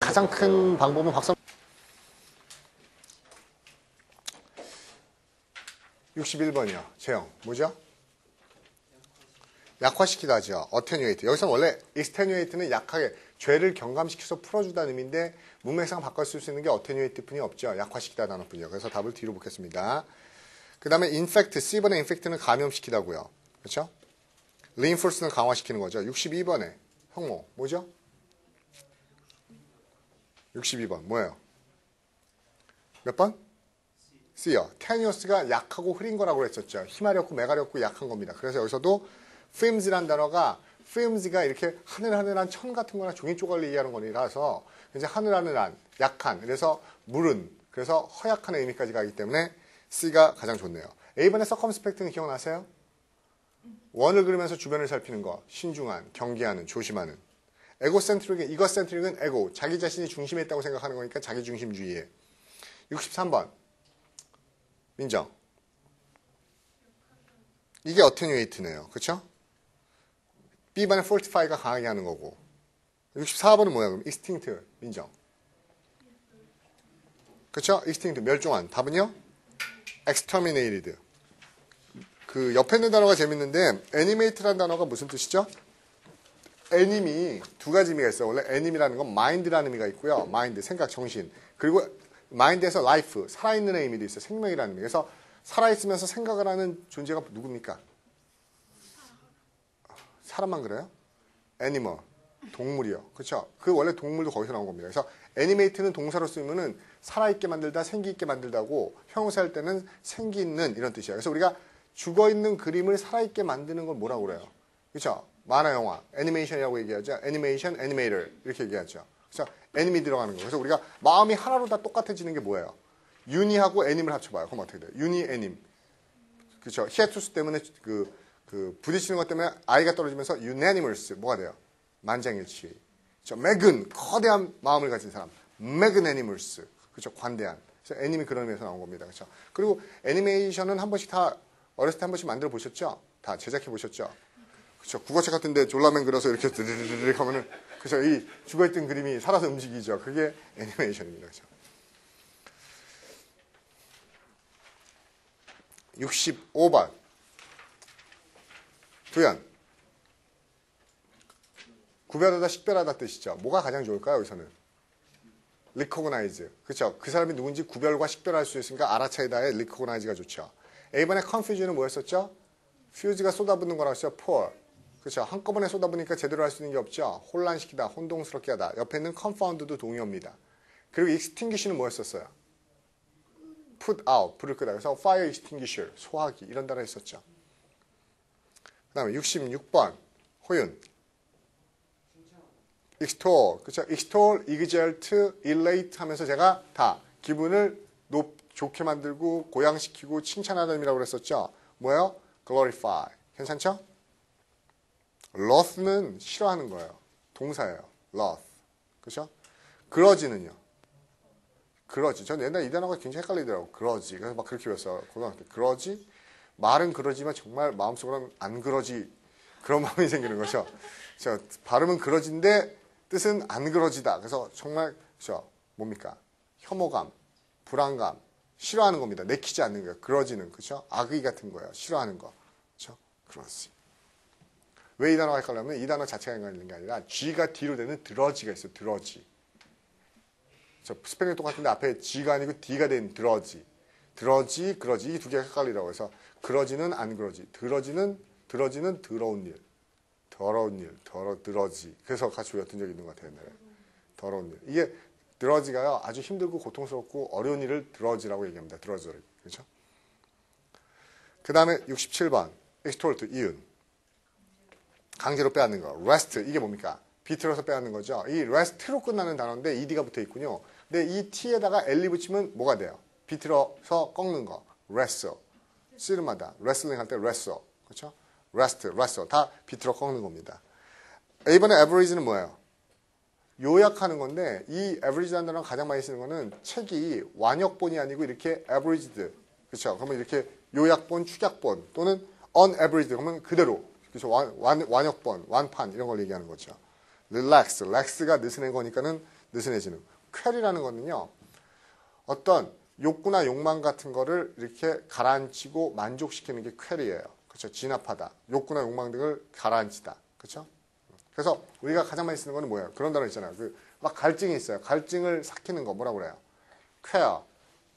가장 큰 방법은 61번이요. 재영. 뭐죠? 약화시키다 하죠. attenuate. 여기서 원래 extenuate는 약하게, 죄를 경감시켜서 풀어주다는 의미인데 문맥상 바꿔 쓸 수 있는 게 attenuate 뿐이 없죠. 약화시키다 단어뿐이요. 그래서 답을 뒤로 보겠습니다. 그 다음에 infect, C번의 infect는 감염시키다고요. 그렇죠? reinforce는 강화시키는 거죠. 62번에 형모. 뭐죠? 62번. 뭐예요? 몇 번? C요. tenuous가 약하고 흐린 거라고 했었죠. 힘하리 없고 매가리 없고 약한 겁니다. 그래서 여기서도 flimsy라는 단어가 flimsy가 이렇게 하늘하늘한 천 같은 거나 종이 쪼가리 얘기하는 거라서 이제 하늘하늘한, 약한, 그래서 무른, 그래서 허약한 의미까지 가기 때문에 C가 가장 좋네요. A번에 circumspect는 기억나세요? 원을 그리면서 주변을 살피는 거, 신중한, 경계하는, 조심하는. egocentric은, egocentric은 ego, 자기 자신이 중심에 있다고 생각하는 거니까 자기중심주의에. 63번 민정. 이게 attenuate네요. 그렇죠? B번에 fortify가 강하게 하는 거고. 64번은 뭐야 그럼? extinct. 민정. 그렇죠? extinct. 멸종한. 답은요? exterminated. 그 옆에 있는 단어가 재밌는데 animate라는 단어가 무슨 뜻이죠? anim이 두 가지 의미가 있어요. 원래 anim이라는 건 mind라는 의미가 있고요. mind, 생각, 정신. 그리고 mind에서 life, 살아있는 의미도 있어요. 생명이라는 의미. 그래서 살아있으면서 생각을 하는 존재가 누굽니까? 사람만 그래요? animal, 동물이요. 그렇죠? 그 원래 동물도 거기서 나온 겁니다. 그래서 animate는 동사로 쓰면은 살아있게 만들다, 생기있게 만들다고 형용사할 때는 생기 있는 이런 뜻이에요. 그래서 우리가 죽어있는 그림을 살아있게 만드는 걸 뭐라고 그래요? 그렇죠? 만화 영화, 애니메이션이라고 얘기하죠. 애니메이션, 애니메이터 이렇게 얘기하죠. 그래서 애니미 들어가는 거. 그래서 우리가 마음이 하나로 다 똑같아지는 게 뭐예요? 유니하고 애님을 합쳐봐요. 그럼 어떻게 돼요? 유니, 애님. 그렇죠? 히아투스 때문에 부딪히는 것 때문에 아이가 떨어지면서 unanimous 뭐가 돼요? 만장일치. 그렇죠? 맥은 거대한 마음을 가진 사람. magnanimous. 그렇죠? 관대한. 그래서 애님이 그런 의미에서 나온 겁니다. 그렇죠? 그리고 애니메이션은 한 번씩 다 어렸을 때 한 번씩 만들어 보셨죠? 다 제작해 보셨죠? 그렇죠? 국어책 같은데 졸라맨 그려서 이렇게 드르르르 하면은 그렇죠? 이 죽어있던 그림이 살아서 움직이죠. 그게 애니메이션입니다. 그렇죠? 65번. 두연. 구별하다, 식별하다 뜻이죠. 뭐가 가장 좋을까요? 여기서는 recognize. 그렇죠? 그 사람이 누군지 구별과 식별할 수 있으니까 알아차리다에 recognize가 좋죠. A번에 confusion은 뭐였었죠? fuse가 쏟아붓는 거라고 했죠. pour. 그렇죠? 한꺼번에 쏟아부니까 제대로 할 수 있는 게 없죠. 혼란시키다, 혼동스럽게 하다. 옆에 있는 confound도 동의어입니다. 그리고 extinguish는 뭐였었어요? put out, 불을 끄다. 그래서 fire extinguisher, 소화기 이런 단어 있었죠. 그 다음에 66번 호윤. extol, 그렇죠? extol, exalt, elate 하면서 제가 다 기분을 좋게 만들고 고양시키고 칭찬하는 의미라고 그랬었죠. 뭐예요? glorify. 괜찮죠? loath는 싫어하는 거예요. 동사예요. loath. 그렇죠? 그러지는요. 그러지. 전 옛날에 이 단어가 굉장히 헷갈리더라고요. 그러지. 그래서 막 그렇게 배웠어요. 고등학교 때. 그러지? 말은 그러지만 정말 마음속으로는 안 그러지. 그런 마음이 생기는 거죠. 그렇죠? 발음은 그러지인데 뜻은 안 그러지다. 그래서 정말 그렇죠? 뭡니까? 혐오감, 불안감, 싫어하는 겁니다. 내키지 않는 거예요. 그러지는. 그렇죠? 악의 같은 거예요. 싫어하는 거. 그렇죠? 그러지. 왜 이 단어가 헷갈리냐면 이 단어 자체가 헷갈리는 게 아니라 G가 D로 되는 드러지가 있어요. 드러지. 스펠링이 똑같은데 앞에 G가 아니고 D가 된 드러지. 드러지, 그러지. 이 두 개가 헷갈리라고 해서 그러지는 안 그러지. 드러지는 더러운 일. 더러운 일, 드러지. 그래서 같이 외웠던 적이 있는 것 같아요. 옛날에. 더러운 일. 이게 드러지가요. 아주 힘들고 고통스럽고 어려운 일을 드러지라고 얘기합니다. 드러지를. 그렇죠? 그 다음에 67번. extort, 이윤. 강제로 빼앗는 거. rest. 이게 뭡니까? 비틀어서 빼앗는 거죠. 이 rest로 끝나는 단어인데 ed가 붙어 있군요. 근데 이 t에다가 l 붙이면 뭐가 돼요? 비틀어서 꺾는 거. wrestle. 씨름하다. wrestling 할 때 wrestle. 그렇죠? wrestle. 다 비틀어 꺾는 겁니다. A번에 average는 뭐예요? 요약하는 건데 이 average라는 단어가 가장 많이 쓰는 거는 책이 완역본이 아니고 이렇게 averaged. 그렇죠? 그러면 이렇게 요약본, 축약본 또는 unaveraged 그러면 그대로. 그래서 완역본, 완판 이런 걸 얘기하는 거죠. relax, relax가 느슨한 거니까는 느슨해지는. 퀘리라는 거는요. 어떤 욕구나 욕망 같은 거를 이렇게 가라앉히고 만족시키는 게 퀘리예요. 그렇죠? 진압하다. 욕구나 욕망 등을 가라앉히다. 그렇죠? 그래서 우리가 가장 많이 쓰는 거는 뭐예요? 그런 단어 있잖아요. 막 갈증이 있어요. 갈증을 삭히는 거 뭐라고 그래요? 퀘어,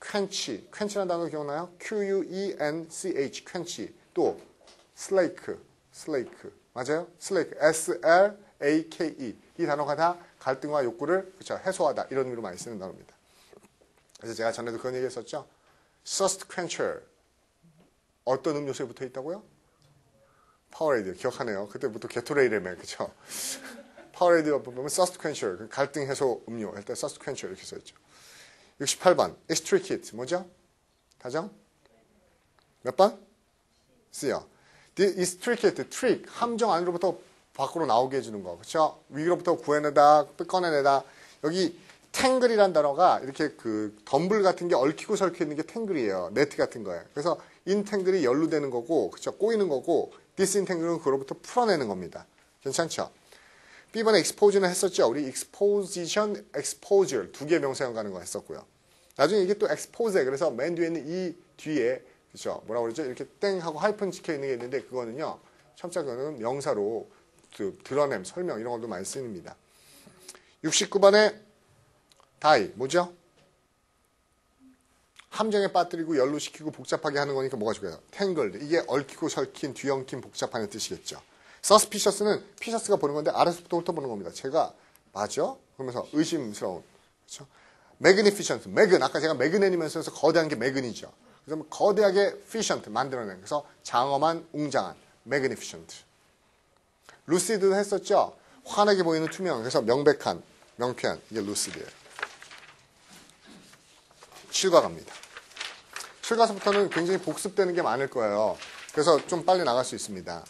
퀸치. 퀸치라는 단어 기억나요? Q-U-E-N-C-H, 퀸치. 또 슬레이크, 슬레이크. 맞아요? 슬레이크, S-L-A-K-E. 이 단어가 다 갈등과 욕구를 그렇죠? 해소하다. 이런 의미로 많이 쓰는 단어입니다. 그래서 제가 전에도 그런 얘기 했었죠. Thirst quencher. 어떤 음료수에 붙어 있다고요? 파워레이드. 기억하네요. 그때부터 게토레이드라며. 그죠? 파워레이드 보면 Thirst quencher. 갈등 해소 음료. 할 때 Thirst quencher 이렇게 써있죠. 68번. Extricate. 뭐죠? 다정? 몇 번? C요. The extricate, trick. 함정 안으로부터 밖으로 나오게 해주는 거. 그렇죠? 위로부터 구해내다, 꺼내내다. 여기 탱글이란 단어가 이렇게 그 덤블 같은 게 얽히고 설켜 있는 게 탱글이에요. 네트 같은 거예요. 그래서 인탱글이 연루되는 거고, 그렇죠? 꼬이는 거고, 디스인탱글은 그로부터 풀어내는 겁니다. 괜찮죠? B번에 expose는 했었죠. 우리 exposition, exposure 두 개 명사형 가는 거 했었고요. 나중에 이게 또 expose. 그래서 맨 뒤에 있는 이 뒤에 그렇죠? 뭐라고 그러죠? 이렇게 땡 하고 하이픈 찍혀 있는 게 있는데 그거는요. 첨자는 명사로 드러냄, 설명 이런 것도 많이 쓰입니다. 69번에 die 뭐죠? 함정에 빠뜨리고 연루시키고 복잡하게 하는 거니까 뭐가 좋아요? tangled. 이게 얽히고 설킨, 뒤엉킨, 복잡한 뜻이겠죠. suspicious는 피셔스가 보는 건데 아래서부터 훑어보는 겁니다. 제가 맞아? 그러면서 의심스러운. 그렇죠? magnificent. 매근. 아까 제가 매그네니면서 거대한 게 매근이죠. 그래서 거대하게 efficient 만들어낸. 그래서 장엄한, 웅장한. magnificent. lucid는 했었죠. 환하게 보이는 투명. 그래서 명백한, 명쾌한. 이게 lucid예요. 7과 갑니다. 7가서부터는 굉장히 복습되는 게 많을 거예요. 그래서 좀 빨리 나갈 수 있습니다.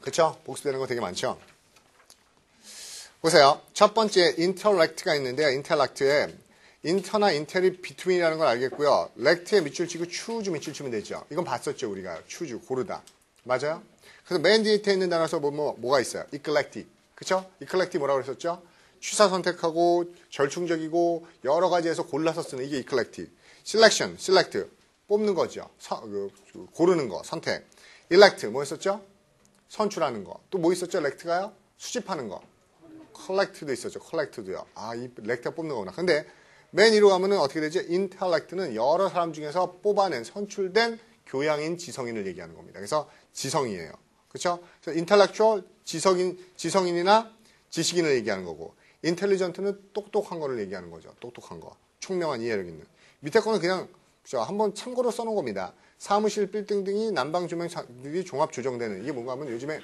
그렇죠? 복습되는 거 되게 많죠? 보세요. 첫 번째 intellect가 있는데요. intellect에 inter나 intel이 between이라는 걸 알겠고요. lect에 밑줄 치고 choose 밑줄 치면 되죠. 이건 봤었죠. 우리가 choose, 고르다. 맞아요? 그래서 맨 뒤에 있는 단어에서 뭐가 있어요? eclectic. 그렇죠? eclectic 뭐라고 그랬었죠? 취사 선택하고 절충적이고 여러 가지에서 골라서 쓰는 이게 eclectic. selection, select 뽑는 거죠. 고르는 거, 선택. elect 뭐 했었죠? 선출하는 거. 또 뭐 있었죠? elect가요? 수집하는 거. collect도 있었죠. collect도요. 아, 이 elect가 뽑는 거구나. 근데 맨 위로 가면은 어떻게 되죠? intellect는 여러 사람 중에서 뽑아낸 선출된 교양인 지성인을 얘기하는 겁니다. 그래서 지성이에요. 그렇죠? 그래서 intellectual 지성인이나 지식인을 얘기하는 거고 intelligent는 똑똑한 거를 얘기하는 거죠. 똑똑한 거. 총명한 이해력 있는. 밑에 거는 그냥 한번 참고로 써놓은 겁니다. 사무실 빌딩 등이 난방 조명들이 종합 조정되는. 이게 뭔가 하면 요즘에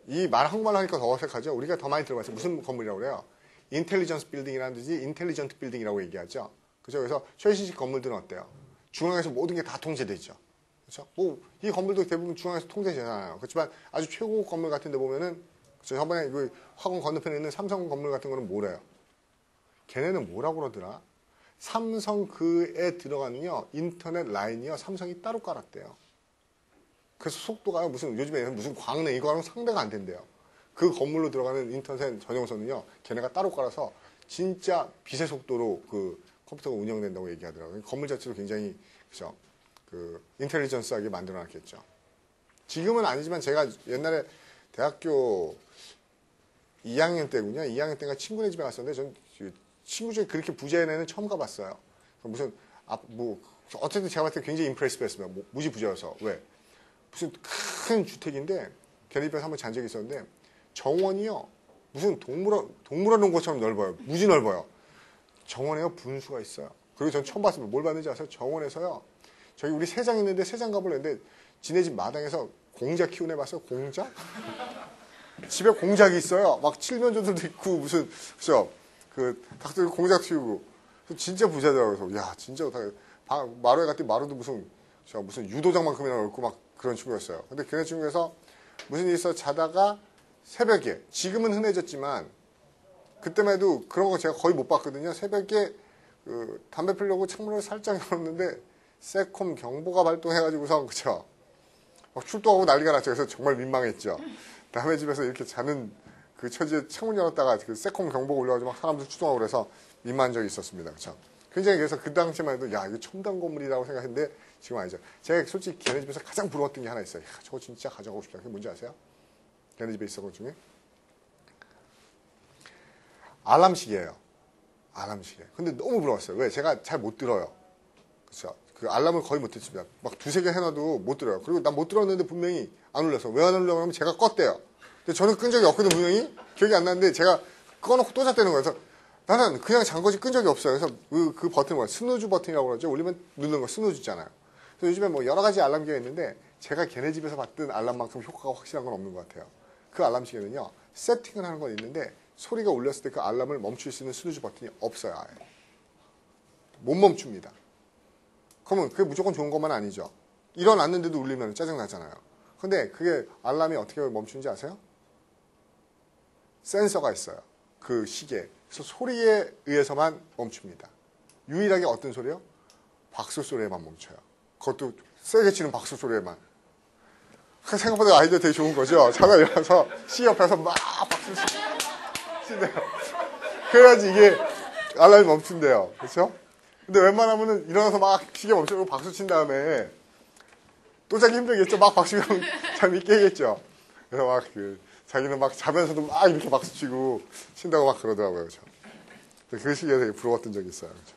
이 한국말로 하니까 더 어색하죠. 우리가 더 많이 들어봤어요. 무슨 건물이라고 그래요? 인텔리전스 빌딩이라는 듯이 인텔리전트 빌딩이라고 얘기하죠. 그죠? 그래서 최신식 건물들은 어때요? 중앙에서 모든 게 다 통제되죠. 그렇죠? 이 건물도 대부분 중앙에서 통제되잖아요. 그렇지만 아주 최고급 건물 같은 데 보면은 저번에 그 학원 건너편에 있는 삼성 건물 같은 거는 뭐래요? 걔네는 뭐라고 그러더라? 삼성 그에 들어가는요 인터넷 라인이요 삼성이 따로 깔았대요. 그래서 속도가 요즘에 무슨 광래 이거랑 상대가 안 된대요. 그 건물로 들어가는 인터넷 전용선은요 걔네가 따로 깔아서 진짜 빛의 속도로 그 컴퓨터가 운영된다고 얘기하더라고요. 건물 자체도 굉장히 그죠? 그 인텔리전스하게 만들어놨겠죠. 지금은 아니지만 제가 옛날에 대학교 2학년 때군요. 2학년 때가 친구네 집에 갔었는데 전 친구 중에 그렇게 부자인 애는 처음 가봤어요. 무슨 어쨌든 제가 봤을 때 굉장히 임프레시브했습니다. 무지 부자여서. 왜? 무슨 큰 주택인데 걔네 집에서 한번 잔 적이 있었는데 정원이요. 무슨 동물원 온 것처럼 넓어요. 무지 넓어요. 정원에요 분수가 있어요. 그리고 전 처음 봤습니다. 뭘 봤는지 아세요? 정원에서요. 저기 우리 새장 있는데 새장 가보려는데 지네 집 마당에서 공작 키우네 봤어요? 공작? 집에 공작이 있어요. 막 칠면조들도 있고 무슨 그죠? 그 닭들 공작 키우고 진짜 부자더라고요. 야 진짜 마루에 갔더니 마루도 무슨 유도장만큼이나 넓고 막 그런 친구였어요. 근데 걔네 친구에서 무슨 일이 있어 자다가 새벽에 지금은 흔해졌지만 그때만 해도 그런 거 제가 거의 못 봤거든요. 새벽에 그 담배 피려고 창문을 살짝 열었는데 세콤 경보가 발동해가지고서 막 출동하고 난리가 났죠. 그래서 정말 민망했죠. 남의 집에서 이렇게 자는 그 처지에 창문 열었다가 그 세콤 경보가 올려가지고 막 사람들 추동하고 그래서 민망한 적이 있었습니다. 그렇죠? 굉장히 그래서 그 당시만 해도 야, 이거 첨단 건물이라고 생각했는데 지금 아니죠. 제가 솔직히 걔네 집에서 가장 부러웠던 게 하나 있어요. 야, 저거 진짜 가져가고 싶다. 그게 뭔지 아세요? 걔네 집에 있었던 것 중에 알람시계예요. 알람시계. 근데 너무 부러웠어요. 왜? 제가 잘 못 들어요. 그렇죠? 그 알람을 거의 못 듣습니다. 막 두세 개 해놔도 못 들어요. 그리고 난 못 들었는데 분명히 안 울려서 왜 안 울려고 하면 제가 껐대요. 근데 저는 끈 적이 없거든 분명히. 기억이 안 나는데 제가 꺼놓고 또 잤다는 거예요. 그래서 나는 그냥 잔 거지 끈 적이 없어요. 그래서 그 버튼 뭐야? 스누즈 버튼이라고 그러죠. 울리면 누르는 거 스누즈 있잖아요. 그래서 요즘에 뭐 여러 가지 알람기가 있는데 제가 걔네 집에서 봤던 알람만큼 효과가 확실한 건 없는 것 같아요. 그 알람 시계는요. 세팅을 하는 건 있는데 소리가 울렸을 때 그 알람을 멈출 수 있는 스누즈 버튼이 없어요. 아예. 못 멈춥니다. 그러면 그게 무조건 좋은 것만 아니죠. 일어났는데도 울리면 짜증나잖아요. 근데 그게 알람이 어떻게 멈추는지 아세요? 센서가 있어요. 그 시계에. 그래서 소리에 의해서만 멈춥니다. 유일하게 어떤 소리요? 박수 소리에만 멈춰요. 그것도 세게 치는 박수 소리에만. 생각보다 아이디어 되게 좋은 거죠. 자다 일어나서 시계 옆에서 막 박수 친대요. 그래야지 이게 알람이 멈춘대요. 그렇죠? 근데 웬만하면은 일어나서 막 시계 멈추고 박수 친 다음에 또 자기 힘들겠죠. 막 박수 치면 잠이 깨겠죠. 그래서 막 자기는 막 자면서도 막 이렇게 박수 치고 친다고 막 그러더라고요. 그렇죠? 그 시기에 되게 부러웠던 적이 있어요. 그렇죠?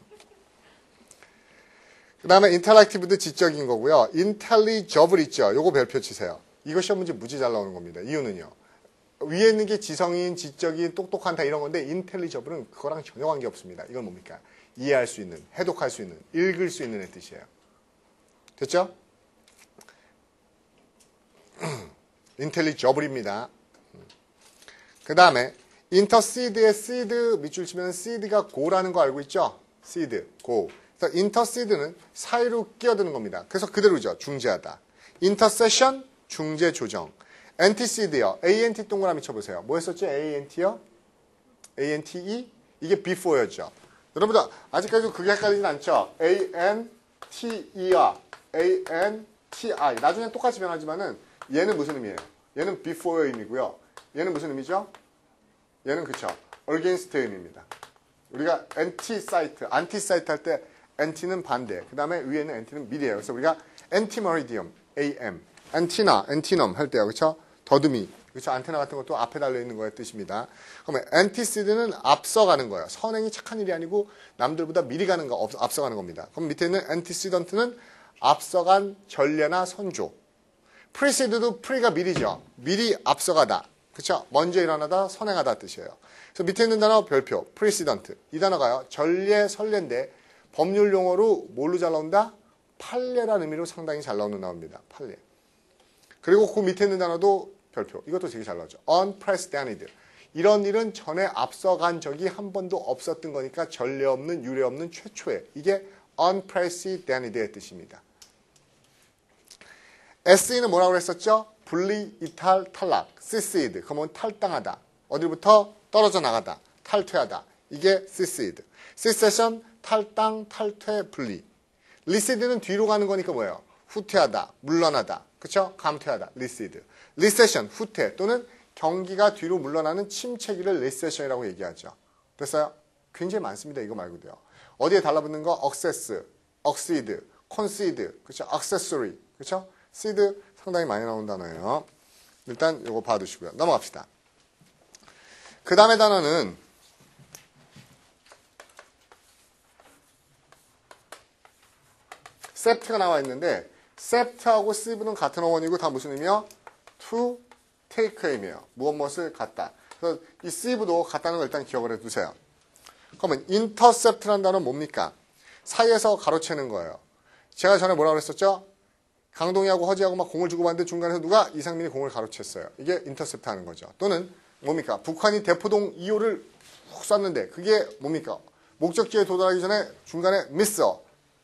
그 다음에 인터랙티브도 지적인 거고요. 인텔리저블 있죠. 요거 별표 치세요. 이거 시험 문제 무지 잘 나오는 겁니다. 이유는요. 위에 있는 게 지성인, 지적인, 똑똑한 다 이런 건데 인텔리저블은 그거랑 전혀 관계 없습니다. 이건 뭡니까? 이해할 수 있는, 해독할 수 있는, 읽을 수 있는 의 뜻이에요. 됐죠? 인텔리저블입니다. 그 다음에 인터시드의 시드 밑줄 치면 시드가 고라는 거 알고 있죠? 시드, 고. 그래서 인터시드는 사이로 끼어드는 겁니다. 그래서 그대로죠. 중재하다. 인터세션, 중재 조정. 엔티시드요. ANT 동그라미 쳐보세요. 뭐 했었죠? ANT요? ANTE? 이게 before였죠. 여러분들 아직까지도 그게 헷갈리진 않죠? ANTE야. ANTI. 나중에 똑같이 변하지만은 얘는 무슨 의미예요? 얘는 before의 의미고요. 얘는 무슨 의미죠? 얘는 그쵸. against의 의미입니다. 우리가 anti-site 할 때 anti는 반대. 그 다음에 위에는 anti는 미래예요. 그래서 우리가 antimeridium, AM, antenna, antenum 할 때요. 그쵸? 더듬이. 그쵸? 안테나 같은 것도 앞에 달려있는 거의 뜻입니다. 그러면 anteced는 앞서가는 거예요. 선행이 착한 일이 아니고 남들보다 미리 가는 거, 앞서가는 겁니다. 그럼 밑에 있는 antecedent는 앞서간 전례나 선조. precede도 pre가 미리죠. 미리 앞서가다. 그쵸? 먼저 일어나다, 선행하다 뜻이에요. 그래서 밑에 있는 단어 별표, precedent. 이 단어가요. 전례, 선례인데 법률 용어로 뭘로 잘 나온다? 판례라는 의미로 상당히 잘 나오는 단어입니다. 판례. 그리고 그 밑에 있는 단어도 별표. 이것도 되게 잘 나오죠. unprecedented. 이런 일은 전에 앞서간 적이 한 번도 없었던 거니까 전례 없는, 유례 없는 최초의. 이게 unprecedented의 뜻입니다. SE는 뭐라고 했었죠? 분리, 이탈, 탈락. secede. 그러면 탈당하다. 어디부터? 떨어져 나가다. 탈퇴하다. 이게 secede. secession, 탈당, 탈퇴, 분리. recede는 뒤로 가는 거니까 뭐예요? 후퇴하다, 물러나다. 그쵸? 감퇴하다. recede. recession, 후퇴 또는 경기가 뒤로 물러나는 침체기를 recession이라고 얘기하죠. 됐어요? 굉장히 많습니다. 이거 말고도요. 어디에 달라붙는 거? access, accede, concede, 그쵸? accessory, 그쵸? seed 상당히 많이 나온 단어예요. 일단 이거 봐두시고요. 넘어갑시다. 그 다음에 단어는 sept가 나와 있는데 sept하고 sieve는 같은 어원이고 다 무슨 의미요? to take의 의미예요. 무엇을 갖다. 그래서 이 sieve도 같다는 걸 일단 기억을 해두세요. 그러면 intercept라는 단어는 뭡니까? 사이에서 가로채는 거예요. 제가 전에 뭐라고 그랬었죠? 강동희하고 허지하고 막 공을 주고받는데 중간에서 누가 이상민이 공을 가로챘어요. 이게 인터셉트 하는 거죠. 또는 뭡니까? 북한이 대포동 2호를 훅 쐈는데 그게 뭡니까? 목적지에 도달하기 전에 중간에 미스,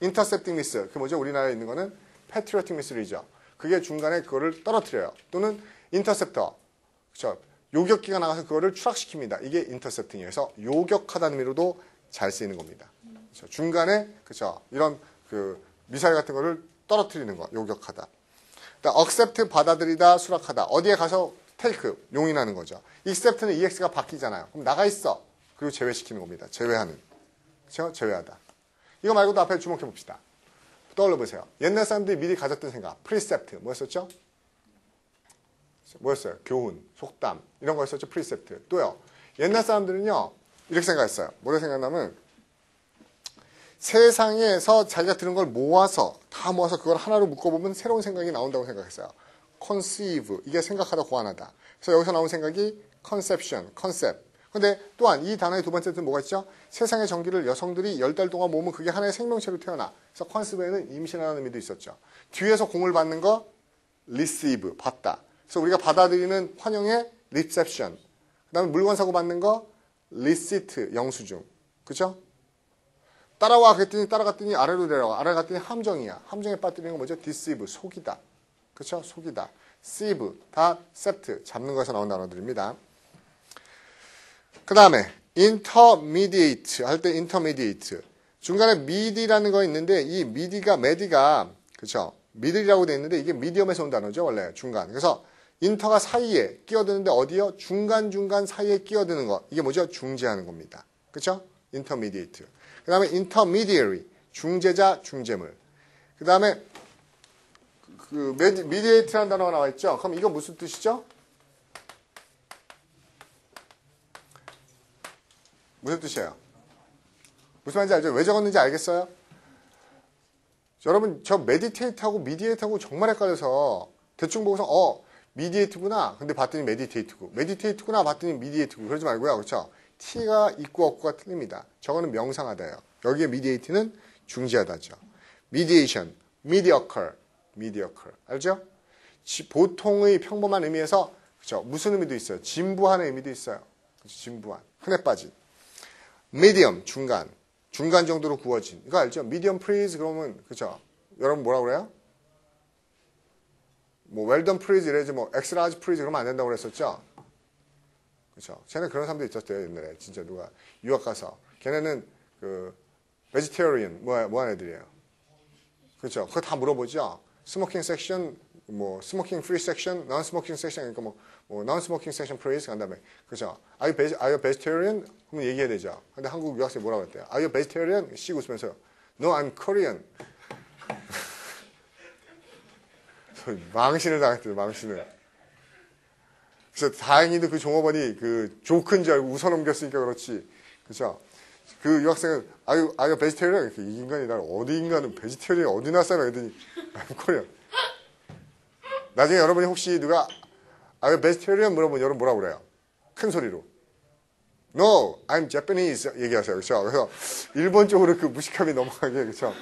인터셉팅 미스. 그게 뭐죠? 우리나라에 있는 거는 패트리어틱 미스이죠. 그게 중간에 그거를 떨어뜨려요. 또는 인터셉터. 그렇죠? 요격기가 나가서 그거를 추락시킵니다. 이게 인터셉팅이에요. 그래서 요격하다는 의미로도 잘 쓰이는 겁니다. 그렇죠? 중간에 그렇죠? 이런 그 미사일 같은 거를 떨어뜨리는 거, 요격하다. accept, 받아들이다, 수락하다. 어디에 가서 take, 용인하는 거죠. except는 ex가 바뀌잖아요. 그럼 나가 있어. 그리고 제외시키는 겁니다. 제외하는. 그렇죠? 제외하다. 이거 말고도 앞에 주목해 봅시다. 떠올려 보세요. 옛날 사람들이 미리 가졌던 생각. precept, 뭐였었죠? 뭐였어요? 교훈, 속담, 이런 거였었죠? precept. 또요. 옛날 사람들은요, 이렇게 생각했어요. 뭐라 생각하냐면, 세상에서 자기가 들은 걸 다 모아서 그걸 하나로 묶어보면 새로운 생각이 나온다고 생각했어요. conceive, 이게 생각하다 고안하다. 그래서 여기서 나온 생각이 conception, concept. 근데 또한 이 단어의 두 번째 뜻은 뭐가 있죠? 세상의 전기를 여성들이 10달 동안 모으면 그게 하나의 생명체로 태어나. 그래서 conceive에는 임신하는 의미도 있었죠. 뒤에서 공을 받는 거 receive, 받다. 그래서 우리가 받아들이는 환영의 reception. 그 다음에 물건 사고 받는 거 receipt, 영수증. 그죠? 따라와 그랬더니 따라갔더니 아래로 내려와. 아래 갔더니 함정이야. 함정에 빠뜨리는 건 뭐죠? deceive, 속이다. 그렇죠? 속이다. sieve, 다 sept, 잡는 것에서 나온 단어들입니다. 그 다음에 intermediate 할 때 intermediate. 중간에 mid이라는 거 있는데 이 medi가 그렇죠? middle이라고 돼 있는데 이게 medium에서 온 단어죠. 원래 중간. 그래서 inter가 사이에 끼어드는데 어디요? 중간 사이에 끼어드는 거. 이게 뭐죠? 중재하는 겁니다. 그렇죠? intermediate. 그 다음에 intermediary, 중재자, 중재물. 그 다음에 mediate라는 단어가 나와 있죠. 그럼 이거 무슨 뜻이죠? 무슨 뜻이에요? 무슨 말인지 알죠? 왜 적었는지 알겠어요? 여러분 저 meditate하고 mediate하고 정말 헷갈려서 대충 보고서 mediate구나. 근데 봤더니 meditate구나. 봤더니 mediate고. 그러지 말고요. 그렇죠? T가 있고 없고가 틀립니다. 저거는 명상하다예요. 여기에 mediate는 중지하다죠. mediation, mediocre. 알죠? 보통의 평범한 의미에서 그렇죠? 무슨 의미도 있어요. 진부한 의미도 있어요. 그렇죠? 진부한. 흔해 빠진. medium, 중간 정도로 구워진. 이거 알죠? medium please 그러면 그렇죠? 여러분 뭐라 그래요? 뭐 well done please 이래야지 뭐 extra large please 그러면 안 된다고 그랬었죠? 그렇죠? 쟤는 그런 사람도 있었대요. 옛날에 진짜 누가 유학 가서 걔네는 그 vegetarian 뭐 하는 애들이에요. 그렇죠? 그거 다 물어보죠. smoking section 뭐 smoking free section, non smoking section 그러니까 뭐 non smoking section please 간 다음에 그렇죠? Are you vegetarian? 그러면 얘기해야 되죠. 근데 한국 유학생이 뭐라고 했대요? Are you vegetarian? 씩 웃으면서 No, I'm Korean. 망신을 당했대요. 망신을. 그래서 다행히도 그 종업원이 그 조크인 줄 알고 웃어넘겼으니까 그렇지. 그렇죠? 그 유학생은 Are you vegetarian? 이 인간이 날 어디 인간은 베지테리언 어디 났어요? 그랬더니 I'm Korean. 나중에 여러분이 혹시 누가 Are you vegetarian? 물어보면 여러분 뭐라고 그래요? 큰 소리로. No, I'm Japanese. 얘기하세요. 그렇죠? 그래서 일본 쪽으로 그 무식함이 넘어가게. 그렇죠?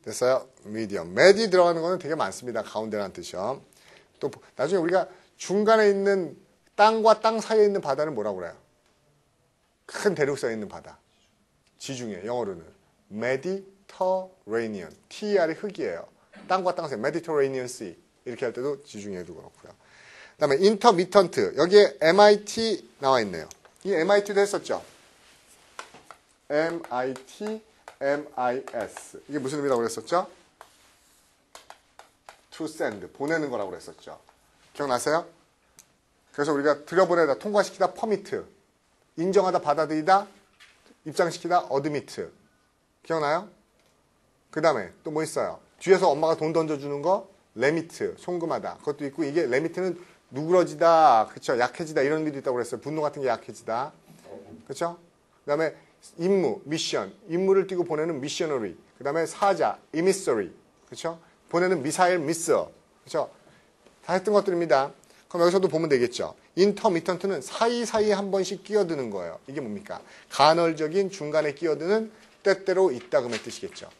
됐어요? medium. med이 들어가는 거는 되게 많습니다. 가운데라는 뜻이요. 또 나중에 우리가 중간에 있는 땅과 땅 사이에 있는 바다는 뭐라고 그래요? 큰 대륙사에 있는 바다. 지중해, 영어로는 Mediterranean. TR이 흙이에요. 땅과 땅 사이, Mediterranean Sea. 이렇게 할 때도 지중해도 그렇고요. 그 다음에 intermittent. 여기에 MIT 나와 있네요. 이 MIT도 했었죠? MIT, MIS. 이게 무슨 의미라고 그랬었죠? To send. 보내는 거라고 그랬었죠. 기억나세요? 그래서 우리가 들여보내다, 통과시키다, permit. 인정하다, 받아들이다, 입장시키다, admit. 기억나요? 그 다음에 또 뭐 있어요? 뒤에서 엄마가 돈 던져주는 거, remit. 송금하다. 그것도 있고, 이게 remit는 누그러지다, 그쵸? 약해지다, 이런 의미도 있다고 그랬어요. 분노 같은 게 약해지다. 그쵸? 그 다음에 임무, 미션. 임무를 띠고 보내는 missionary. 그 다음에 사자, emissary. 그쵸? 보내는 미사일, missile. 그쵸? 다 했던 것들입니다. 그럼 여기서도 보면 되겠죠. intermittent는 사이사이에 한 번씩 끼어드는 거예요. 이게 뭡니까? 간헐적인 중간에 끼어드는 때때로 있다금의 뜻이겠죠.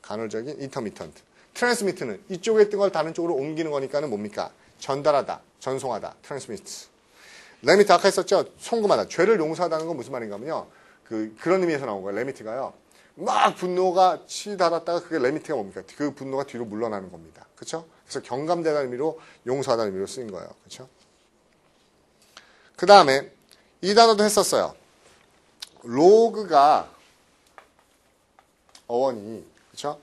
간헐적인 intermittent. transmit는 이쪽에 있던 걸 다른 쪽으로 옮기는 거니까는 뭡니까? 전달하다, 전송하다, transmit. remit 아까 했었죠? 송금하다. 죄를 용서하다는 건 무슨 말인가 하면요. 그런 의미에서 나온 거예요. remit가요. 막 분노가 치달았다가 그게 remit가 뭡니까? 그 분노가 뒤로 물러나는 겁니다. 그렇죠? 그래서 경감되다는 의미로 용서하다는 의미로 쓰인 거예요. 그렇죠? 그 다음에 이 단어도 했었어요. 로그가 어원이 그렇죠?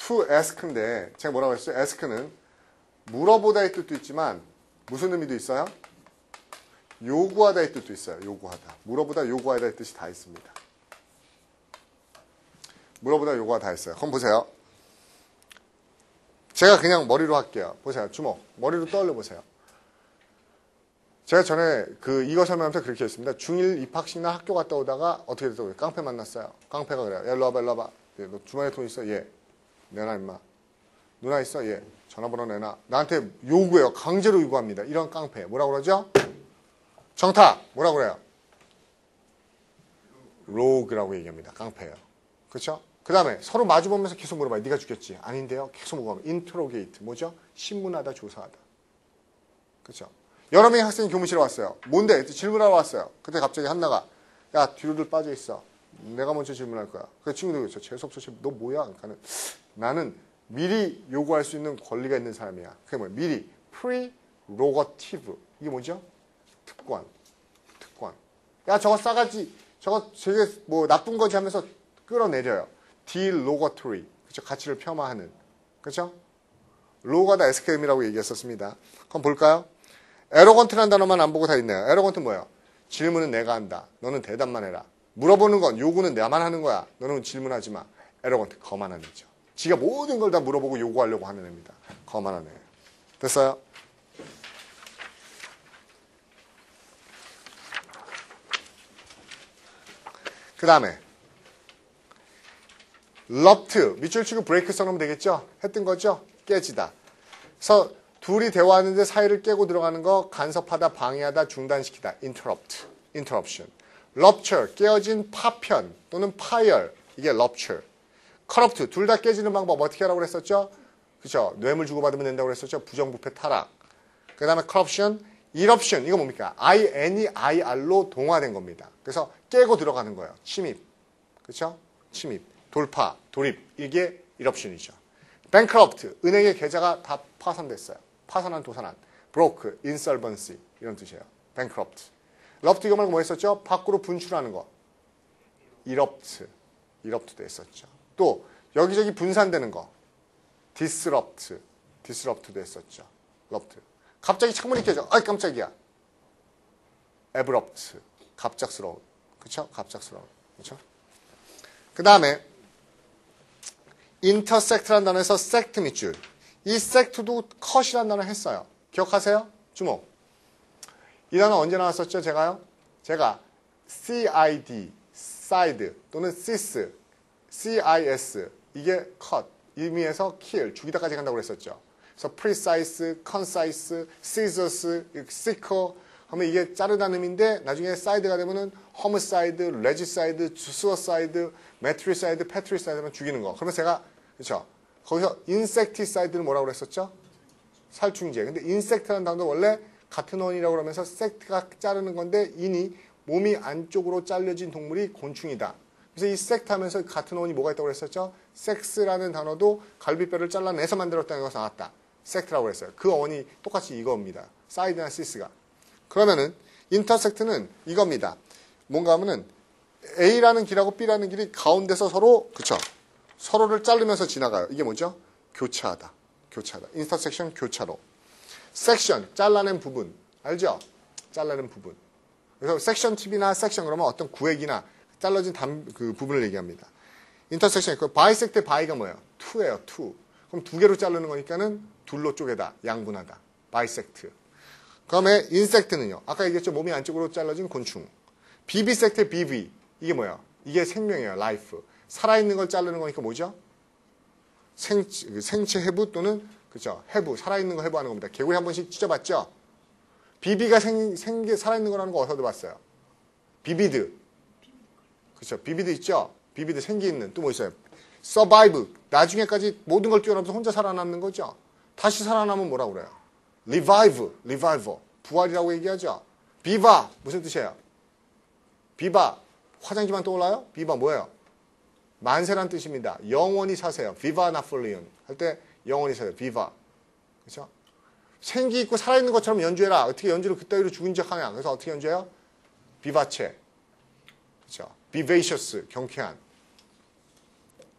to ask인데 제가 뭐라고 했어요? ask는 물어보다의 뜻도 있지만 무슨 의미도 있어요? 요구하다의 뜻도 있어요. 요구하다. 물어보다 요구하다의 뜻이 다 있습니다. 물어보다 요구하다 다 있어요. 그럼 보세요. 제가 그냥 머리로 할게요. 보세요. 주먹. 머리로 떠올려 보세요. 제가 전에 이거 설명하면서 그렇게 했습니다. 중1 입학식이나 학교 갔다 오다가 어떻게 됐다고요? 깡패 만났어요. 깡패가 그래요. 야, 일로 와봐, 일로 와봐. 너 주머니에 돈 있어? 예. 내놔, 임마. 누나 있어? 예. 전화번호 내놔. 나한테 요구해요. 강제로 요구합니다. 이런 깡패. 뭐라고 그러죠? 정탁. 뭐라고 그래요? 로그라고 얘기합니다. 깡패예요. 그렇죠? 그 다음에 서로 마주보면서 계속 물어봐요. 네가 죽였지? 아닌데요? 계속 물어봐요. 인트로게이트. 뭐죠? 신문하다, 조사하다. 그렇죠? 여러 명의 학생이 교무실에 왔어요. 뭔데? 질문하러 왔어요. 그때 갑자기 한나가 야 뒤로들 빠져 있어. 내가 먼저 질문할 거야. 그 친구들 그렇죠. 재수없어. 너 뭐야? 그러니까는 나는 미리 요구할 수 있는 권리가 있는 사람이야. 그게 뭐야? 미리 prerogative. 이게 뭐죠? 특권. 야 저거 싸가지. 저거 되게 뭐 나쁜 거지 하면서 끌어내려요. derogatory. 그렇죠? 가치를 폄하하는. 그렇죠? 로가다 SKM이라고 얘기했었습니다. 그럼 볼까요? 에로건트라는 단어만 안 보고 다 있네요. 에로건트 뭐예요? 질문은 내가 한다. 너는 대답만 해라. 물어보는 건 요구는 나만 하는 거야. 너는 질문하지 마. 에로건트 거만한 애죠. 지가 모든 걸 다 물어보고 요구하려고 하는 애입니다. 거만한 애. 됐어요? 그 다음에 러프트 밑줄 치고 브레이크 써놓으면 되겠죠? 했던 거죠? 깨지다. 그래서 둘이 대화하는데 사이를 깨고 들어가는 거 간섭하다, 방해하다, 중단시키다. interruption. rupture, 깨어진 파편 또는 파열. 이게 rupture. corrupt, 둘 다 깨지는 방법 어떻게 하라고 그랬었죠? 그렇죠? 뇌물 주고받으면 된다고 그랬었죠? 부정부패 타락. 그 다음에 corruption, eruption. 이거 뭡니까? INEIR로 동화된 겁니다. 그래서 깨고 들어가는 거예요. 침입. 그렇죠? 침입. 돌파, 돌입. 이게 eruption이죠. bankrupt, 은행의 계좌가 다 파산됐어요. 파산한, 도산한. broke, insolvency 이런 뜻이에요. bankrupt. rupt 이거 말고 뭐 했었죠? 밖으로 분출하는 거. erupt도 했었죠. 또 여기저기 분산되는 거. disrupt도 했었죠. rupt. 갑자기 창문이 깨져. 아이 깜짝이야. abrupt, 갑작스러운. 그렇죠? 갑작스러운. 그렇죠? 그 다음에 intersect라는 단어에서 sect 밑줄. 이 sect도 cut이라는 단어 했어요. 기억하세요? 주목. 이 단어 언제 나왔었죠? 제가 CID, side 또는 cis, CIS 이게 cut, 의미에서 kill, 죽이다까지 간다고 그랬었죠. 그래서 precise, concise, scissors, sickle 하면 이게 자르다는 의미인데 나중에 side가 되면은 homicide, regicide, suicide, matricide, patricide 하면 죽이는 거. 그러면 제가 그렇죠. 거기서 insecticide는 뭐라고 그랬었죠? 살충제. 근데 insect라는 단어도 원래 같은 원이라고 그러면서 sect가 자르는 건데 인이 몸이 안쪽으로 잘려진 동물이 곤충이다. 그래서 이 sect 하면서 같은 원이 뭐가 있다고 그랬었죠? sex라는 단어도 갈비뼈를 잘라내서 만들었다는 것이 나왔다. sect라고 그랬어요. 그 어원이 똑같이 이겁니다. side나 sis가. 그러면은 intersect는 이겁니다. 뭔가 하면은 A라는 길하고 B라는 길이 가운데서 서로 그쵸? 서로를 자르면서 지나가요. 이게 뭐죠? 교차하다. intersection 교차로. section 잘라낸 부분 알죠? 잘라낸 부분. 그래서 section tip이나 section 그러면 어떤 구획이나 잘라진 그 부분을 얘기합니다. intersection 그 bisect의 by가 뭐예요? to예요. to. 그럼 두 개로 자르는 거니까는 둘로 쪼개다. 양분하다. bisect. 그다음에 insect는요. 아까 얘기했죠. 몸이 안쪽으로 잘라진 곤충. vivisect의 viv. 이게 뭐예요? 이게 생명이에요. life. 살아있는 걸 자르는 거니까 뭐죠? 생체 해부 또는 그죠? 해부. 살아있는 거 해부하는 겁니다. 개구리 한 번씩 찢어봤죠? 비비가 살아있는 거라는 거 어디서 봤어요? 비비드. 그렇죠? 비비드 있죠? 비비드 생기있는. 또 뭐 있어요? survive. 나중에까지 모든 걸 뛰어넘어서 혼자 살아남는 거죠? 다시 살아남으면 뭐라고 그래요? revival. 부활이라고 얘기하죠? viva. 무슨 뜻이에요? viva. 화장지만 떠올라요? viva 뭐예요? 만세란 뜻입니다. 영원히 사세요. viva Napoleon. 할 때 영원히 사세요. viva. 그렇죠? 생기 있고 살아있는 것처럼 연주해라. 어떻게 연주를 그따위로 죽은 척 하냐. 그래서 어떻게 연주해요? vivace. 그렇죠? vivacious. 경쾌한.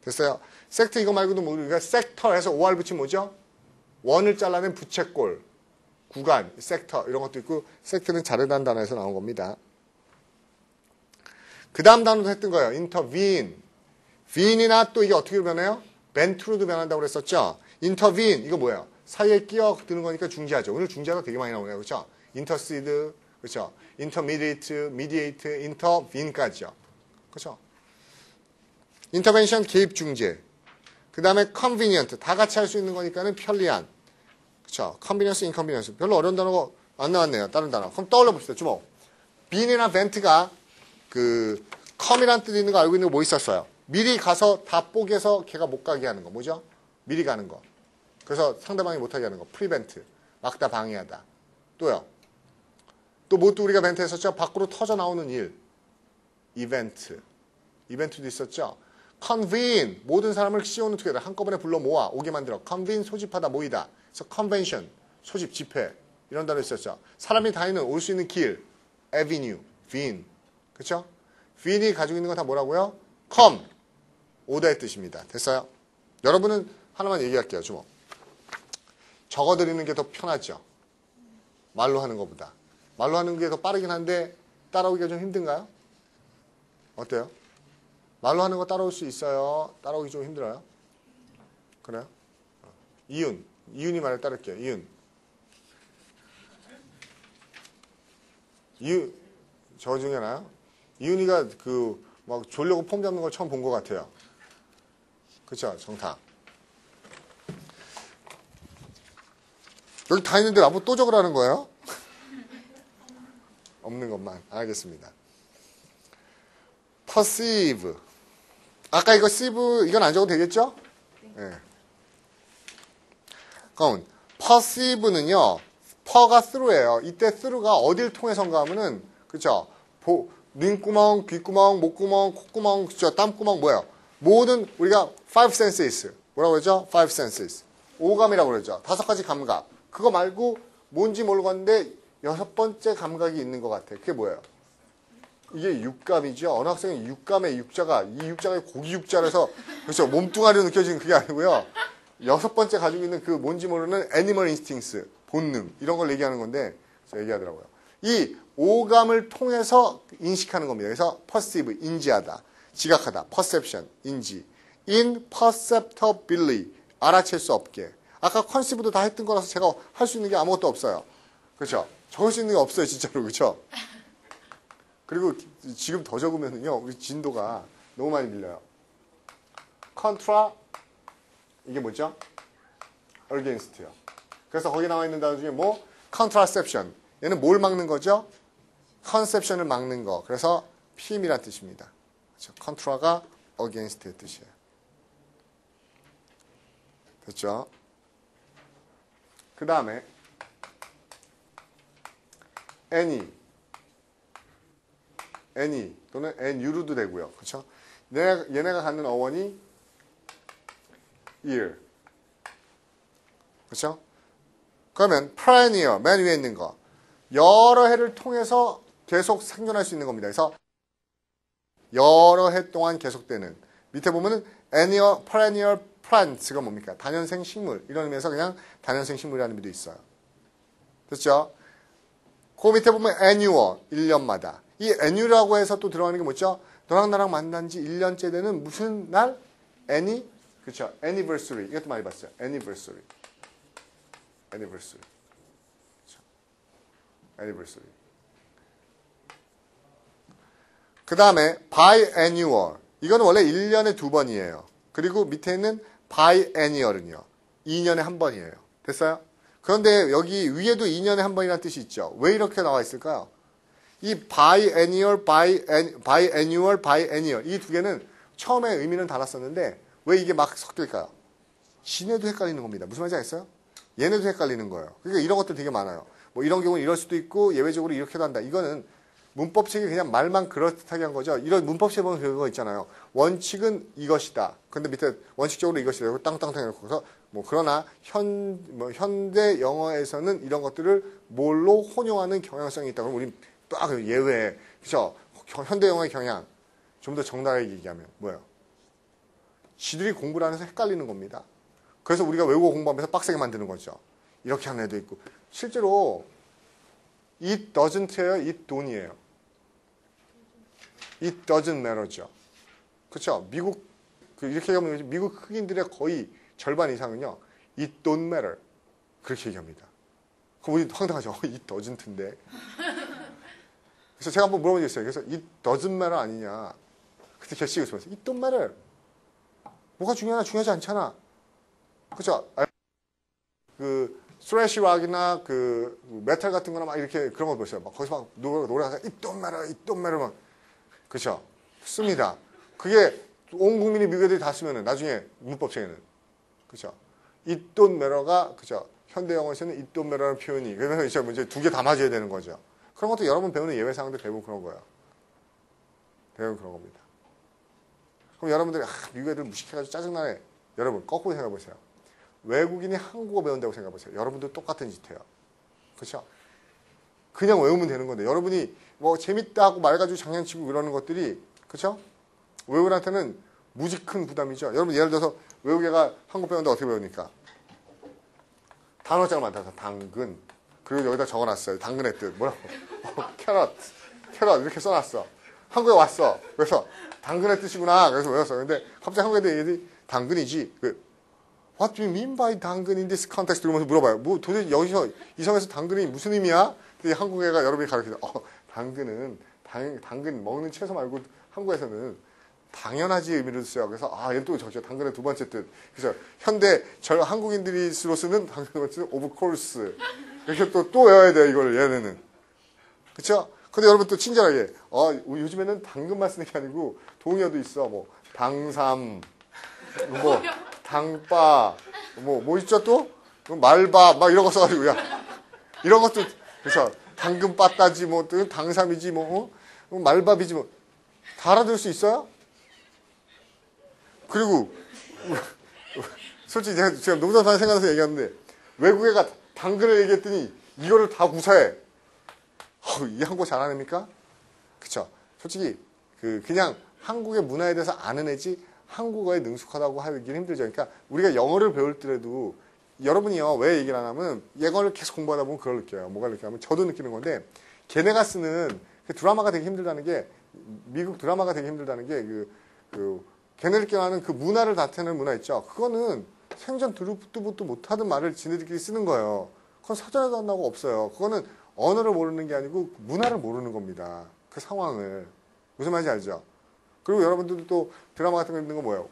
됐어요? 섹터 이거 말고도 뭐 우리가 섹터 해서 OR 붙이면 뭐죠? 원을 잘라낸 부채꼴, 구간, 섹터 이런 것도 있고 섹터는 자르다는 단어에서 나온 겁니다. 그 다음 단어도 했던 거예요. intervene. vene이나 또 이게 어떻게 변해요? vento로도 변한다고 그랬었죠? intervene 이거 뭐예요? 사이에 끼어드는 거니까 중재하죠. 오늘 중재가 되게 많이 나오네요. 그렇죠? intercede, 그렇죠? intermediate, mediate, intervene까지요. 그렇죠? intervention 개입 중재. 그 다음에 convenient 다 같이 할 수 있는 거니까는 편리한. 그렇죠? convenience, inconvenience 별로 어려운 단어가 안 나왔네요. 다른 단어. 그럼 떠올려 봅시다. 주목. bean이나 vent가 그 come이라는 뜻이 있는 거 알고 있는 거 뭐 있었어요? 미리 가서 다 뽀개서 걔가 못 가게 하는 거. 뭐죠? 미리 가는 거. 그래서 상대방이 못하게 하는 거. prevent. 막다 방해하다. 또요. 또 뭐 또 우리가 벤트 했었죠? 밖으로 터져 나오는 일. 이벤트. 이벤트도 있었죠? convene. 모든 사람을 씌우는 together. 한꺼번에 불러 모아. 오게 만들어. convene. 소집하다. 모이다. 그래서 convention. 소집, 집회. 이런 단어 있었죠? 사람이 다니는 올 수 있는 길. avenue. vene. 그렇죠? vene이 가지고 있는 건 다 뭐라고요? come. 오다의 뜻입니다. 됐어요? 여러분은 하나만 얘기할게요. 주목. 적어드리는 게 더 편하죠? 말로 하는 것보다. 말로 하는 게 더 빠르긴 한데 따라오기가 좀 힘든가요? 어때요? 말로 하는 거 따라올 수 있어요? 따라오기 좀 힘들어요? 그래요? 이윤. 이윤이 말을 따를게요. 이윤. 이윤. 저 중에 하나요? 이윤이가 막 졸려고 폼 잡는 걸 처음 본 것 같아요. 그쵸? 정답. 여기 다 있는데 나보고 또 적으라는 거예요? 없는 것만. 알겠습니다. perceive. 아까 이거 sieve, 이건 안 적어도 되겠죠? 네. 그럼 perceive는요. per가 through예요. 이때 through가 어딜 통해서인가 하면은 그쵸? 눈구멍, 귓구멍, 목구멍, 콧구멍, 그쵸? 땀구멍 뭐예요? 모든 우리가 five senses. 뭐라고 그러죠? five senses. 오감이라고 그러죠. 5가지 감각. 그거 말고 뭔지 모르겠는데 6번째 감각이 있는 것 같아. 그게 뭐예요? 이게 육감이죠. 어느 학생은 육감의 육자가 이 육자가 고기 육자라서 그렇죠. 몸뚱아리로 느껴지는 그게 아니고요. 6번째 가지고 있는 그 뭔지 모르는 애니멀 인스팅스 본능 이런 걸 얘기하는 건데 얘기하더라고요. 이 오감을 통해서 인식하는 겁니다. 그래서 perceive 인지하다, 지각하다, perception 인지, imperceptibly 알아챌 수 없게. 아까 컨시브도 다 했던 거라서 제가 할 수 있는 게 아무것도 없어요. 그렇죠? 적을 수 있는 게 없어요, 진짜로. 그렇죠? 그리고 지금 더 적으면요, 우리 진도가 너무 많이 밀려요. contra 이게 뭐죠? against요. 그래서 거기 나와 있는 단어 중에 뭐 contraception. 얘는 뭘 막는 거죠? conception을 막는 거. 그래서 PM이란 뜻입니다. 그렇죠? contra가 against의 뜻이에요. 됐죠? 그 다음에 any 또는 NU로도 되고요. 그렇죠? 얘네가 갖는 어원이 ear. 그렇죠? 그러면 pioneer, 맨 위에 있는 거. 여러 해를 통해서 계속 생존할 수 있는 겁니다. 그래서 여러 해 동안 계속되는. 밑에 보면은 perennial plants가 뭡니까? 다년생 식물. 이런 의미에서 그냥 다년생 식물이라는 의미도 있어요. 됐죠? 그 밑에 보면 annual, 1년마다. 이 annual이라고 해서 또 들어가는 게 뭐죠? 너랑 나랑 만난 지 1년째 되는 무슨 날? 그렇죠? anniversary. 이것도 많이 봤어요. anniversary. 그렇죠? anniversary. 그 다음에 biannual. 이거는 원래 1년에 2번이에요. 그리고 밑에 있는 biennial은요. 2년에 한 번이에요. 됐어요? 그런데 여기 위에도 2년에 한 번이라는 뜻이 있죠. 왜 이렇게 나와 있을까요? 이 biennial, biennial 이 두 개는 처음에 의미는 달랐었는데 왜 이게 막 섞일까요? 지네도 헷갈리는 겁니다. 무슨 말인지 알겠어요? 얘네도 헷갈리는 거예요. 그러니까 이런 것들 되게 많아요. 뭐 이런 경우는 이럴 수도 있고 예외적으로 이렇게도 한다. 이거는 문법책이 그냥 말만 그렇다게 한 거죠. 이런 문법책에 보면 그거 있잖아요. 원칙은 이것이다. 근데 밑에 원칙적으로 이것이다. 그리고 땅땅땅 해서 뭐 그러나 현대 영어에서는 이런 것들을 뭘로 혼용하는 경향성이 있다. 그럼 우리 딱 예외. 그렇죠? 현대 영어의 경향. 좀 더 정당하게 얘기하면 뭐예요? 지들이 공부를 안 해서 헷갈리는 겁니다. 그래서 우리가 외국어 공부하면서 빡세게 만드는 거죠. 이렇게 하는 애도 있고. 실제로 it doesn't예요, it don't이에요. it doesn't matter죠. 그렇죠? 미국 이렇게 얘기하면 미국 흑인들의 거의 절반 이상은요. it don't matter. 그렇게 얘기합니다. 그럼 우리 황당하죠. it doesn't인데. 그래서 제가 한번 물어보겠어요. 그래서 it doesn't matter 아니냐. 그때 개씨가 있으면서 it don't matter. 뭐가 중요하나? 중요하지 않잖아. 그렇죠? 그 스트레시 락이나 그 메탈 같은 거나 막 이렇게 그런 거 보세요. 막 거기서 막 노래하면서 it don't matter, it don't matter 막 그렇죠? 씁니다. 그게 온 국민이 미국 애들이 다 쓰면은 나중에 문법책에는 그렇죠? it don't matter가 그렇죠? 현대 영어에서는 it don't matter라는 표현이 그러면 이제 두 개 다 맞아야 되는 거죠. 그런 것도 여러분 배우는 예외 사항들 대부분 그런 거예요. 대부분 그런 겁니다. 그럼 여러분들이 미국 애들 무식해가지고 짜증나네. 여러분 거꾸로 생각해 보세요. 외국인이 한국어 배운다고 생각해 보세요. 여러분도 똑같은 짓 해요. 그렇죠? 그냥 외우면 되는 건데 여러분이 뭐 재밌다 하고 말가지고 장난치고 이러는 것들이 그렇죠? 외국인한테는 무지 큰 부담이죠. 여러분 예를 들어서 외국애가 한국 배우는데 어떻게 배우니까? 단어장 많다. 당근. 그리고 여기다 적어놨어요. 당근의 뜻. 뭐라고? 캐럿 이렇게 써놨어. 한국에 왔어. 그래서 당근의 뜻이구나. 그래서 외웠어. 근데 갑자기 한국에 애들이 당근이지. What do you mean by 당근 in this context? 이러면서 물어봐요. 뭐 도대체 여기서 이 성에서 당근이 무슨 의미야? 근데 한국 애가 여러분이 가르치죠. 당근은 당근 먹는 채소 말고 한국에서는 당연하지 의미를 써요. 그래서 얘는 또 적죠. 당근의 두 번째 뜻. 그래서 현대 한국인들이로 쓰는 당근의 뜻 of course. 이렇게 또 외워야 돼요. 이걸 얘네는. 그렇죠? 근데 여러분 또 친절하게 요즘에는 당근만 쓰는 게 아니고 동의어도 있어. 뭐 당삼, 뭐 당빠, 뭐 있죠 또? 말밥 막 이런 거 써가지고 이런 것도 그래서 당근 빠따지 뭐 당삼이지 뭐 말밥이지 뭐 다 알아들을 수 있어요? 그리고 솔직히 제가 농담 생각해서 얘기하는데 외국애가 당근을 얘기했더니 이거를 다 구사해. 이 한국어 잘하십니까? 그쵸? 솔직히 그냥 한국의 문화에 대해서 아는 애지 한국어에 능숙하다고 하기는 힘들죠. 그러니까 우리가 영어를 배울 때라도 여러분이요 왜 얘기를 안 하면 영어를 계속 공부하다 보면 그걸 느껴요. 뭐가 느끼냐면 저도 느끼는 건데 걔네가 쓰는 그 드라마가 되게 힘들다는 게 미국 드라마가 되게 힘들다는 게 걔네들끼리 하는 그 문화를 다투는 문화 있죠. 그거는 생전 듣도 못하던 말을 지네들끼리 쓰는 거예요. 그건 사전에도 안 나오고 없어요. 그거는 언어를 모르는 게 아니고 문화를 모르는 겁니다. 그 상황을. 무슨 말인지 알죠? 그리고 여러분들도 또 드라마 같은 거 있는 거 뭐예요?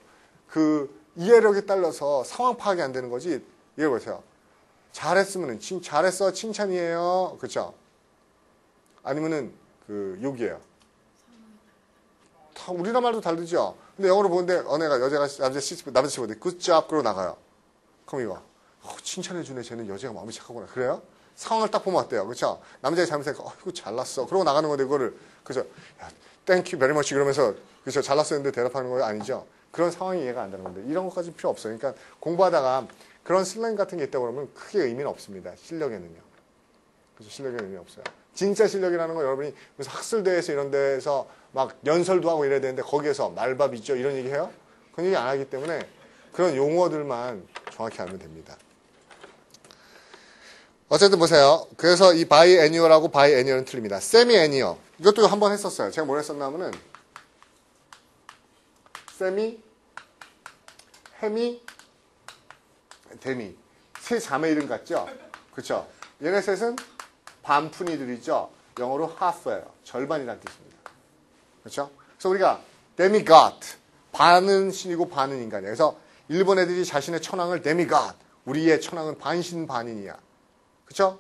그 이해력에 따라서 상황 파악이 안 되는 거지. 이해 보세요. 잘했으면은 잘했어 칭찬이에요. 그렇죠? 아니면은 욕이에요. 다 우리나라 말도 다르죠. 근데 영어로 보는데 여자가 남자 친구인데 good job 그러고 나가요. 그럼 이거 칭찬해주네. 쟤는 여자가 마음이 착하구나. 그래요? 상황을 딱 보면 어때요? 그렇죠? 남자가 잘못하니까 이거 잘났어. 그러고 나가는 건데 이거를 그래서 thank you very much 그러면서 그렇죠? 잘났어 했는데 대답하는 거 아니죠? 그런 상황이 이해가 안 되는 건데 이런 것까지 필요 없어요. 그러니까 공부하다가 그런 슬랭 같은 게 있다고 그러면 크게 의미는 없습니다. 실력에는요. 그래서 실력에는 의미 없어요. 진짜 실력이라는 건 여러분이 무슨 학술대회에서 이런 데에서 막 연설도 하고 이래야 되는데 거기에서 말밥 있죠? 이런 얘기 해요? 그런 얘기 안 하기 때문에 그런 용어들만 정확히 알면 됩니다. 어쨌든 보세요. 그래서 이 biennial하고 biennial은 틀립니다. semi-annual. 이것도 한번 했었어요. 제가 뭘 했었냐면은 semi, hemi, demi. 세 자매 이름 같죠? 그렇죠? 얘네 셋은 반푼이들이죠. 영어로 half예요. 절반이라는 뜻입니다. 그렇죠? 그래서 우리가 demigod, 반은 신이고 반은 인간이야. 그래서 일본 애들이 자신의 천황을 demigod, 우리의 천황은 반신반인이야. 그렇죠?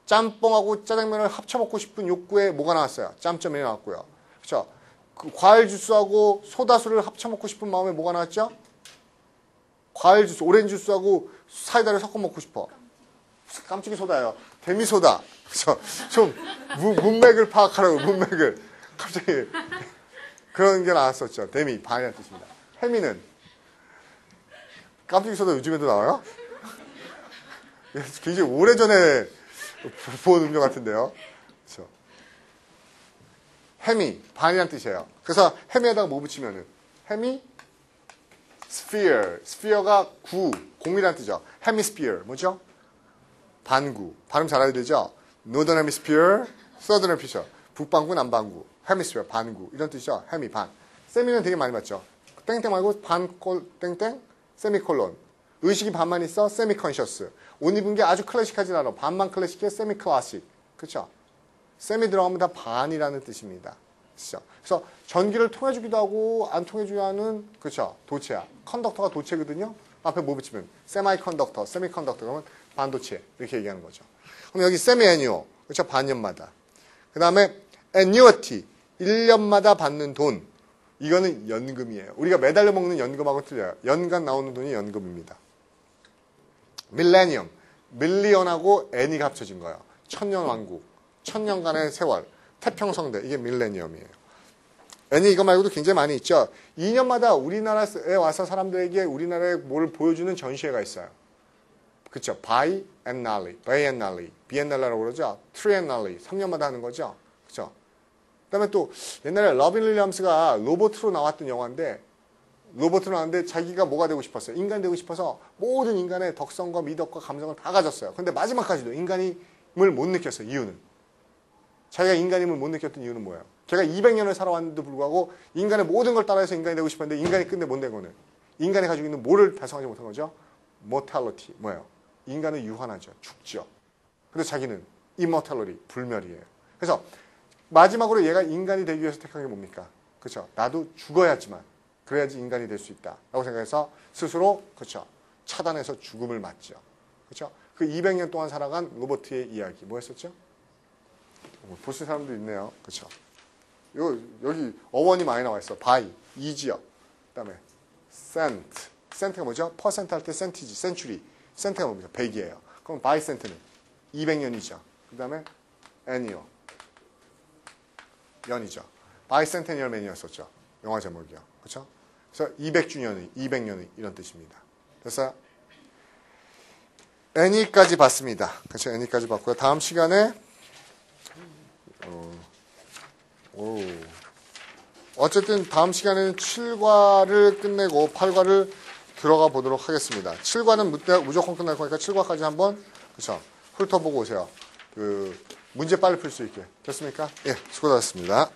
짬뽕하고 짜장면을 합쳐 먹고 싶은 욕구에 뭐가 나왔어요? 짬짜면이 나왔고요. 그렇죠? 그 과일 주스하고 소다수를 합쳐 먹고 싶은 마음에 뭐가 나왔죠? 과일 주스, 오렌지 주스하고 사이다를 섞어 먹고 싶어. 깜찍이 소다예요. 데미소다. 그래서 좀 문맥을 파악하라고 문맥을 갑자기 그런 게 나왔었죠. 데미 반이라는 뜻입니다. 해미는 깜찍이 소다 요즘에도 나와요? 굉장히 오래전에 본 음료 같은데요. 그렇죠? 해미 반이라는 뜻이에요. 그래서 해미에다가 뭐 붙이면은 해미 sphere. sphere가 구, 공이란 뜻이죠. hemisphere. 뭐죠? 반구. 발음 잘해야 되죠? northern hemisphere, southern hemisphere. 북반구, 남반구. hemisphere, 반구. 이런 뜻이죠. hemi, 반. 세미는 되게 많이 봤죠. 땡땡 말고 땡땡, 세미콜론. 의식이 반만 있어, 세미컨셔스. 옷 입은 게 아주 클래식하진 않아. 반만 클래식해, 세미클래식. 그렇죠? 세미 들어가면 다 반이라는 뜻입니다. 그렇죠? 그래서 전기를 통해주기도 하고 안 통해주기도 하는 그렇죠? 도체야. 컨덕터가 도체거든요. 앞에 뭐 붙이면 세마이컨덕터, 세미컨덕터 그러면 반도체 이렇게 얘기하는 거죠. 그럼 여기 세미애니오 그렇죠? 반년마다. 그 다음에 annuity 1년마다 받는 돈. 이거는 연금이에요. 우리가 매달려 먹는 연금하고 틀려요. 연간 나오는 돈이 연금입니다. 밀레니엄, 밀리언하고 애니가 합쳐진 거예요. 천년왕국, 천년간의 세월, 태평성대 이게 밀레니엄이에요. 애니 이거 말고도 굉장히 많이 있죠. 2년마다 우리나라에 와서 사람들에게 우리나라에 뭘 보여주는 전시회가 있어요. 그렇죠. 바이엔날리, 비엔날레라고 그러죠. 트리엔날리, 3년마다 하는 거죠. 그렇죠. 그다음에 또 옛날에 러빈 윌리엄스가 로봇으로 나왔던 영화인데 로봇으로 나왔는데 자기가 뭐가 되고 싶었어요? 인간 되고 싶어서 모든 인간의 덕성과 미덕과 감성을 다 가졌어요. 근데 마지막까지도 인간임을 못 느꼈어요. 이유는. 자기가 인간임을 못 느꼈던 이유는 뭐예요? 걔가 200년을 살아왔는데도 불구하고 인간의 모든 걸 따라해서 인간이 되고 싶었는데 인간이 끝내 못 된 거는 인간이 가지고 있는 뭐를 달성하지 못한 거죠? mortality. 뭐예요? 인간은 유한하죠. 죽죠. 근데 자기는 immortality. 불멸이에요. 그래서 마지막으로 얘가 인간이 되기 위해서 택한 게 뭡니까? 그렇죠. 나도 죽어야지만 그래야지 인간이 될 수 있다. 라고 생각해서 스스로 그렇죠. 차단해서 죽음을 맞죠. 그렇죠. 그 200년 동안 살아간 로버트의 이야기. 뭐였었죠? 보신 사람도 있네요. 그렇죠. 여기 어원이 많이 나와 있어. 바이, 이지요. 그다음에 센트. 센트가 뭐죠? 퍼센트 할 때 센티지, 센츄리. 센트가 뭡니까? 100이에요. 그럼 바이 센트는 200년이죠. 그다음에 애니어. 연이죠. 바이센테니얼 맨이었었죠. 영화 제목이요. 그렇죠? 그래서 200주년의, 200년의 이런 뜻입니다. 그래서 애니까지 봤습니다. 그렇죠? 애니까지 봤고요. 다음 시간에 어쨌든 다음 시간에는 7과를 끝내고 8과를 들어가 보도록 하겠습니다. 7과는 무조건 끝날 거니까 7과까지 한번 그렇죠? 훑어보고 오세요. 문제 빨리 풀 수 있게. 됐습니까? 예, 수고하셨습니다.